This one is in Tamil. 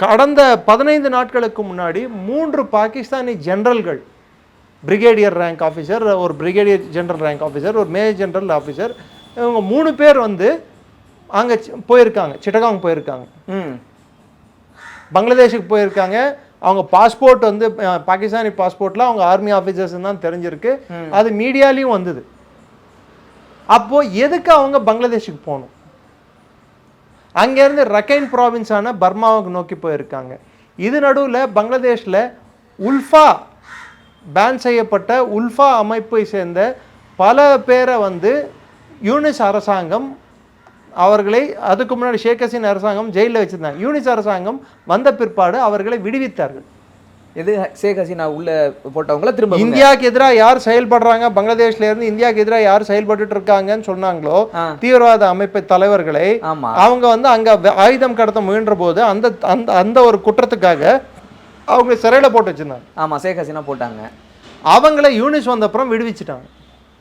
கடந்த 15 நாட்களுக்கு முன்னாடி 3 பாகிஸ்தானி ஜெனரல்கள், பிரிகேடியர் ரேங்க் ஆஃபீஸர், ஒரு பிரிகேடியர் ஜெனரல் ரேங்க் ஆஃபீஸர், ஒரு மேஜர் ஜெனரல் ஆஃபீஸர், இவங்க 3 பேர் வந்து அங்கே போயிருக்காங்க, சிட்டகாங் போயிருக்காங்க, பங்களாதேஷுக்கு போயிருக்காங்க. அவங்க பாஸ்போர்ட் வந்து பாகிஸ்தானி பாஸ்போர்ட்டில் அவங்க ஆர்மி ஆஃபீஸர்ஸ் தான் தெரிஞ்சிருக்கு, அது மீடியாலையும் வந்தது. அப்போது எதுக்கு அவங்க பங்களாதேஷுக்கு போகணும்? அங்கேருந்து ரக்கைன் ப்ராவின்ஸான பர்மாவுக்கு நோக்கி போயிருக்காங்க. இது நடுவில் பங்களாதேஷில் உல்ஃபா பேன் செய்யப்பட்ட உல்ஃபா அமைப்பை சேர்ந்த பல பேரை வந்து யூனிஸ் அரசாங்கம் அவர்களை, அதுக்கு முன்னாடி ஷேக் ஹசீனா அரசாங்கம் ஜெயிலில் வச்சுருந்தாங்க. யூனிஸ் அரசாங்கம் வந்த பிற்பாடு அவர்களை விடுவித்தார்கள். எது ஷேக் ஹசீனா உள்ள போட்டவங்கள திரும்ப இந்தியாவுக்கு எதிராக யார் செயல்படுறாங்க, பங்களாதேஷ்ல இருந்து இந்தியாவுக்கு எதிராக யார் செயல்பட்டு இருக்காங்கன்னு சொன்னாங்களோ தீவிரவாத அமைப்பு தலைவர்களை, அவங்க வந்து அங்க ஆயுதம் கடத்த முயன்ற போது அந்த அந்த ஒரு குற்றத்துக்காக அவங்க சிறையில் போட்டு வச்சிருந்தாங்க. ஆமா, ஷேக் ஹசீனா போட்டாங்க. அவங்கள யூனிஸ் வந்த அப்புறம் விடுவிச்சிட்டாங்க.